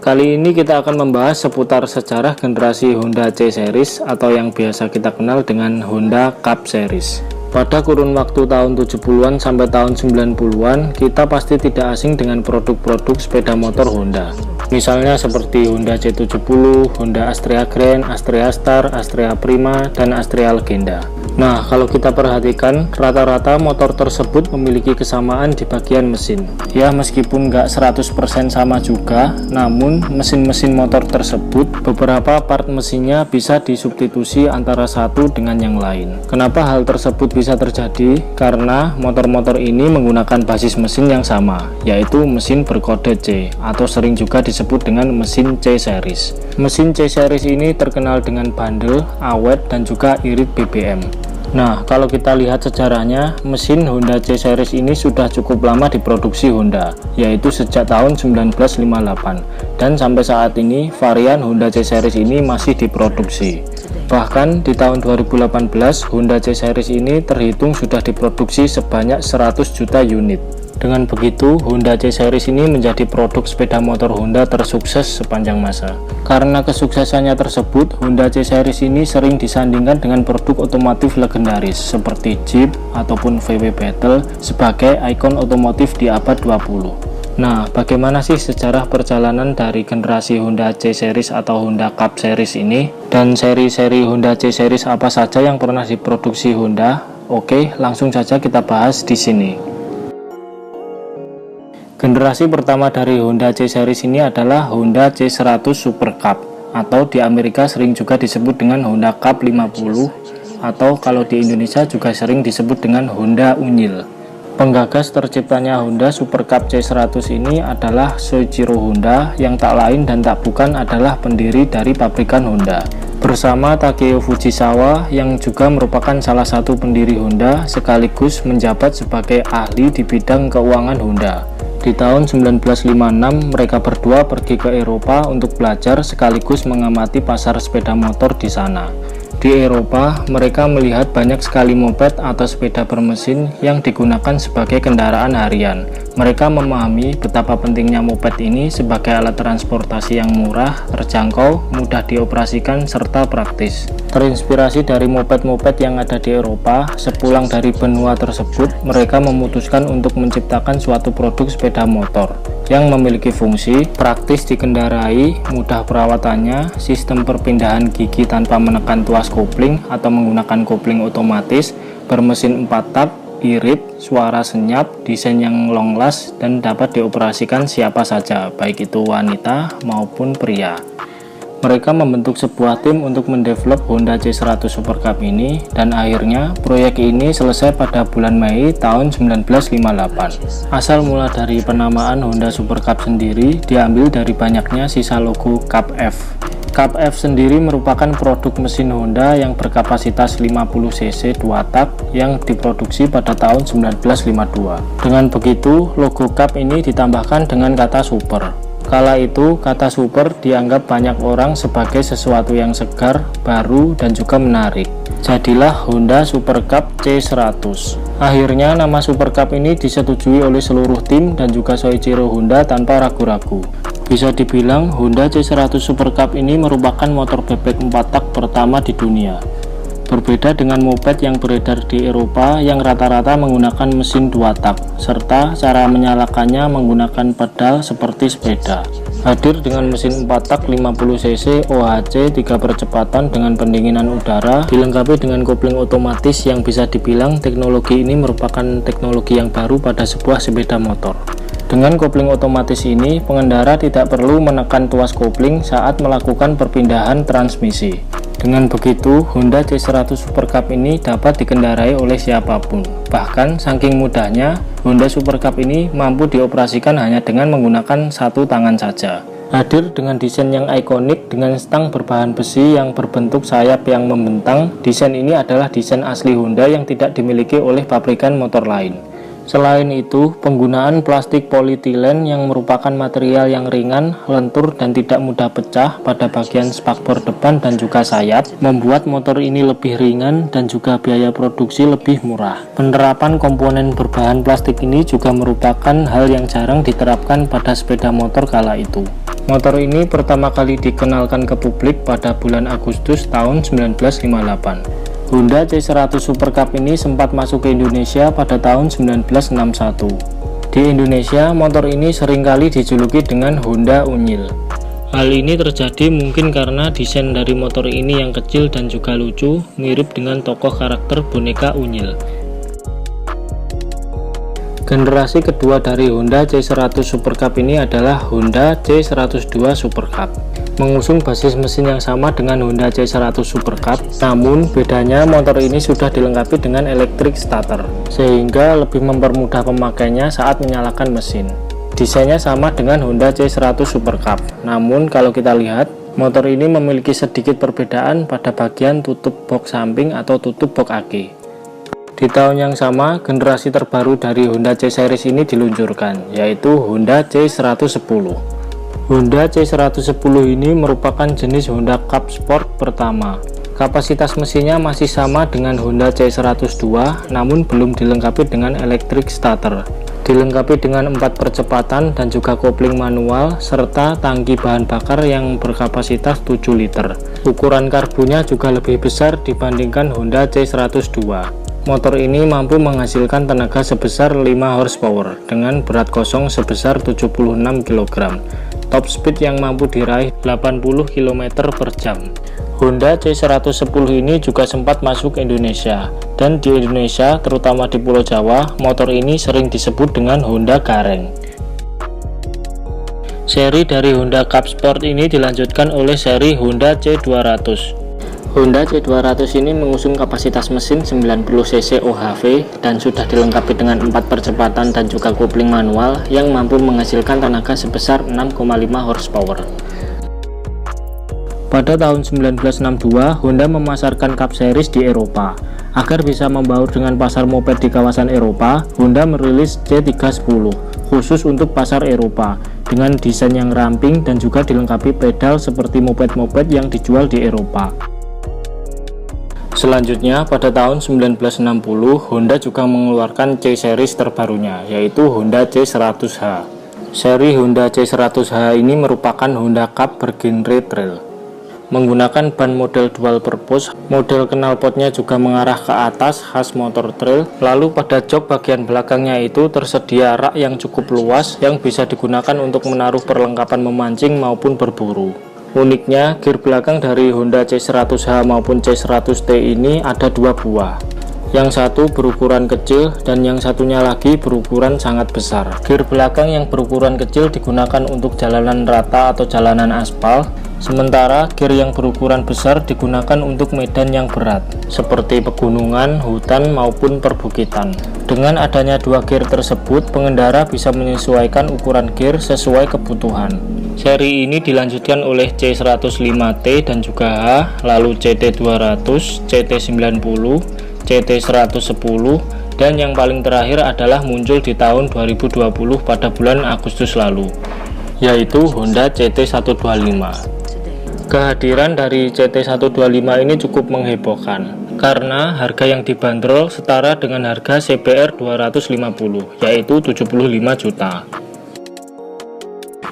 Kali ini kita akan membahas seputar sejarah generasi Honda C-Series atau yang biasa kita kenal dengan Honda Cup Series. Pada kurun waktu tahun 70-an sampai tahun 90-an, kita pasti tidak asing dengan produk-produk sepeda motor Honda. Misalnya seperti Honda C70, Honda Astrea Grand, Astrea Star, Astrea Prima, dan Astrea Legenda. Nah, kalau kita perhatikan, rata-rata motor tersebut memiliki kesamaan di bagian mesin. Ya, meskipun nggak 100% sama juga, namun mesin-mesin motor tersebut, beberapa part mesinnya bisa disubstitusi antara satu dengan yang lain. Kenapa hal tersebut bisa terjadi? Karena motor-motor ini menggunakan basis mesin yang sama, yaitu mesin berkode C, atau sering juga disebut dengan mesin C-Series. Mesin C-Series ini terkenal dengan bandel, awet, dan juga irit BBM. Nah, kalau kita lihat sejarahnya, mesin Honda C-Series ini sudah cukup lama diproduksi Honda, yaitu sejak tahun 1958, dan sampai saat ini varian Honda C-Series ini masih diproduksi. Bahkan di tahun 2018, Honda C-Series ini terhitung sudah diproduksi sebanyak 100 juta unit. Dengan begitu, Honda C-Series ini menjadi produk sepeda motor Honda tersukses sepanjang masa. Karena kesuksesannya tersebut, Honda C-Series ini sering disandingkan dengan produk otomotif legendaris seperti Jeep ataupun VW Battle sebagai ikon otomotif di abad 20. Nah, bagaimana sih sejarah perjalanan dari generasi Honda C-Series atau Honda Cup Series ini? Dan seri-seri Honda C-Series apa saja yang pernah diproduksi Honda? Oke, langsung saja kita bahas di sini. Generasi pertama dari Honda C-Series ini adalah Honda C100 Super Cup, atau di Amerika sering juga disebut dengan Honda Cup 50, atau kalau di Indonesia juga sering disebut dengan Honda Unyil. Penggagas terciptanya Honda Super Cup C100 ini adalah Soichiro Honda, yang tak lain dan tak bukan adalah pendiri dari pabrikan Honda. Bersama Takeo Fujisawa yang juga merupakan salah satu pendiri Honda sekaligus menjabat sebagai ahli di bidang keuangan Honda. Di tahun 1956, mereka berdua pergi ke Eropa untuk belajar sekaligus mengamati pasar sepeda motor di sana. Di Eropa, mereka melihat banyak sekali moped atau sepeda bermesin yang digunakan sebagai kendaraan harian. Mereka memahami betapa pentingnya moped ini sebagai alat transportasi yang murah, terjangkau, mudah dioperasikan, serta praktis. Terinspirasi dari moped-moped yang ada di Eropa, sepulang dari benua tersebut, mereka memutuskan untuk menciptakan suatu produk sepeda motor yang memiliki fungsi, praktis dikendarai, mudah perawatannya, sistem perpindahan gigi tanpa menekan tuas kopling atau menggunakan kopling otomatis, bermesin 4 tak, irit, suara senyap, desain yang long last, dan dapat dioperasikan siapa saja, baik itu wanita maupun pria. Mereka membentuk sebuah tim untuk mendevelop Honda C100 Super Cup ini, dan akhirnya proyek ini selesai pada bulan Mei tahun 1958. Asal mula dari penamaan Honda Super Cup sendiri diambil dari banyaknya sisa logo Cup F. Cup F sendiri merupakan produk mesin Honda yang berkapasitas 50 cc 2 tak yang diproduksi pada tahun 1952. Dengan begitu, logo Cup ini ditambahkan dengan kata super. Kala itu, kata super dianggap banyak orang sebagai sesuatu yang segar, baru, dan juga menarik. Jadilah Honda Super Cup C100. Akhirnya nama Super Cup ini disetujui oleh seluruh tim dan juga Soichiro Honda tanpa ragu-ragu. Bisa dibilang Honda C100 Super Cup ini merupakan motor bebek 4 tak pertama di dunia. Berbeda dengan moped yang beredar di Eropa yang rata-rata menggunakan mesin 2 tak, serta cara menyalakannya menggunakan pedal seperti sepeda. Hadir dengan mesin 4 tak 50 cc OHC 3 percepatan dengan pendinginan udara, dilengkapi dengan kopling otomatis yang bisa dibilang teknologi ini merupakan teknologi yang baru pada sebuah sepeda motor. Dengan kopling otomatis ini, pengendara tidak perlu menekan tuas kopling saat melakukan perpindahan transmisi. Dengan begitu, Honda C100 Super Cup ini dapat dikendarai oleh siapapun. Bahkan, saking mudahnya, Honda Super Cup ini mampu dioperasikan hanya dengan menggunakan satu tangan saja. Hadir dengan desain yang ikonik dengan stang berbahan besi yang berbentuk sayap yang membentang, desain ini adalah desain asli Honda yang tidak dimiliki oleh pabrikan motor lain. Selain itu, penggunaan plastik polietilen yang merupakan material yang ringan, lentur, dan tidak mudah pecah pada bagian spakbor depan dan juga sayap, membuat motor ini lebih ringan dan juga biaya produksi lebih murah. Penerapan komponen berbahan plastik ini juga merupakan hal yang jarang diterapkan pada sepeda motor kala itu. Motor ini pertama kali dikenalkan ke publik pada bulan Agustus tahun 1958. Honda C100 Super Cup ini sempat masuk ke Indonesia pada tahun 1961. Di Indonesia, motor ini seringkali dijuluki dengan Honda Unyil. Hal ini terjadi mungkin karena desain dari motor ini yang kecil dan juga lucu, mirip dengan tokoh karakter boneka Unyil. Generasi kedua dari Honda C100 Super Cup ini adalah Honda C102 Super Cup, mengusung basis mesin yang sama dengan Honda C100 Super Cup, namun bedanya motor ini sudah dilengkapi dengan electric starter, sehingga lebih mempermudah pemakainya saat menyalakan mesin. Desainnya sama dengan Honda C100 Super Cup, namun kalau kita lihat, motor ini memiliki sedikit perbedaan pada bagian tutup box samping atau tutup box aki. Di tahun yang sama, generasi terbaru dari Honda C-Series ini diluncurkan, yaitu Honda C110. Honda C110 ini merupakan jenis Honda Cup Sport pertama. Kapasitas mesinnya masih sama dengan Honda C102, namun belum dilengkapi dengan electric starter. Dilengkapi dengan 4 percepatan dan juga kopling manual, serta tangki bahan bakar yang berkapasitas 7 liter. Ukuran karbunya juga lebih besar dibandingkan Honda C102. Motor ini mampu menghasilkan tenaga sebesar 5 horsepower dengan berat kosong sebesar 76 kg. Top speed yang mampu diraih 80 km per jam. Honda C110 ini juga sempat masuk ke Indonesia, dan di Indonesia, terutama di Pulau Jawa, motor ini sering disebut dengan Honda Gareng. Seri dari Honda Cup Sport ini dilanjutkan oleh seri Honda C200. Honda C200 ini mengusung kapasitas mesin 90 cc OHV dan sudah dilengkapi dengan 4 percepatan dan juga kopling manual yang mampu menghasilkan tenaga sebesar 6,5 horsepower. Pada tahun 1962, Honda memasarkan Cup Series di Eropa. Agar bisa membaur dengan pasar moped di kawasan Eropa, Honda merilis C310 khusus untuk pasar Eropa dengan desain yang ramping dan juga dilengkapi pedal seperti moped-moped yang dijual di Eropa. Selanjutnya, pada tahun 1960, Honda juga mengeluarkan C-Series terbarunya, yaitu Honda C100H. Seri Honda C100H ini merupakan Honda Cup bergenre trail. Menggunakan ban model dual purpose, model knalpotnya juga mengarah ke atas khas motor trail, lalu pada jok bagian belakangnya itu tersedia rak yang cukup luas yang bisa digunakan untuk menaruh perlengkapan memancing maupun berburu. Uniknya, gear belakang dari Honda C100H maupun C100T ini ada 2 buah. Yang satu berukuran kecil dan yang satunya lagi berukuran sangat besar. Gear belakang yang berukuran kecil digunakan untuk jalanan rata atau jalanan aspal, sementara gear yang berukuran besar digunakan untuk medan yang berat, seperti pegunungan, hutan, maupun perbukitan. Dengan adanya 2 gear tersebut, pengendara bisa menyesuaikan ukuran gear sesuai kebutuhan. Seri ini dilanjutkan oleh C105T dan juga H, lalu CT200, CT90, CT110, dan yang paling terakhir adalah muncul di tahun 2020 pada bulan Agustus lalu, yaitu Honda CT125. Kehadiran dari CT125 ini cukup menghebohkan, karena harga yang dibanderol setara dengan harga CBR 250, yaitu 75 juta.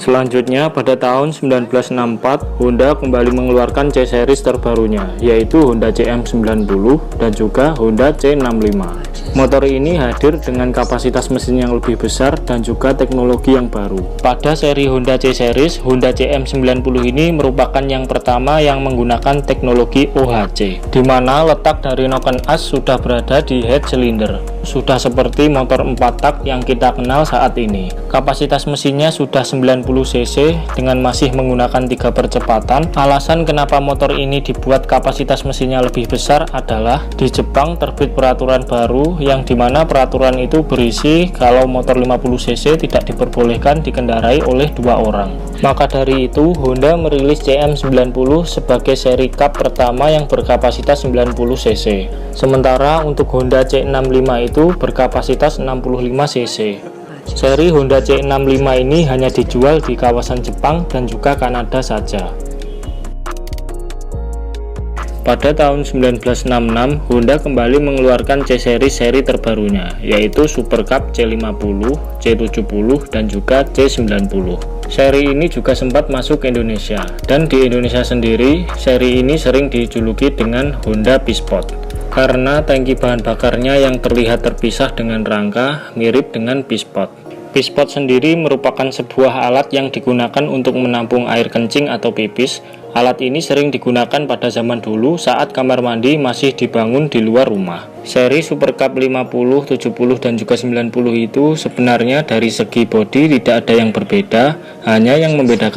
Selanjutnya, pada tahun 1964, Honda kembali mengeluarkan C-Series terbarunya, yaitu Honda CM90 dan juga Honda C65. Motor ini hadir dengan kapasitas mesin yang lebih besar dan juga teknologi yang baru. Pada seri Honda C-Series, Honda CM90 ini merupakan yang pertama yang menggunakan teknologi OHC, di mana letak dari noken as sudah berada di head cylinder. Sudah seperti motor 4 tak yang kita kenal saat ini. Kapasitas mesinnya sudah 90 cc dengan masih menggunakan 3 percepatan. Alasan kenapa motor ini dibuat kapasitas mesinnya lebih besar adalah di Jepang terbit peraturan baru yang dimana peraturan itu berisi kalau motor 50 cc tidak diperbolehkan dikendarai oleh 2 orang. Maka dari itu, Honda merilis CM90 sebagai seri Cup pertama yang berkapasitas 90 cc. Sementara untuk Honda C65 yaitu berkapasitas 65 cc. Seri Honda C65 ini hanya dijual di kawasan Jepang dan juga Kanada saja. Pada tahun 1966, Honda kembali mengeluarkan C-Series seri terbarunya, yaitu Super Cup C50, C70, dan juga C90. Seri ini juga sempat masuk ke Indonesia, dan di Indonesia sendiri, seri ini sering dijuluki dengan Honda P-Sport, karena tangki bahan bakarnya yang terlihat terpisah dengan rangka, mirip dengan P-Sport. P-Sport sendiri merupakan sebuah alat yang digunakan untuk menampung air kencing atau pipis. Alat ini sering digunakan pada zaman dulu saat kamar mandi masih dibangun di luar rumah. Seri Super Cup 50, 70, dan juga 90 itu sebenarnya dari segi bodi tidak ada yang berbeda, hanya yang membedakan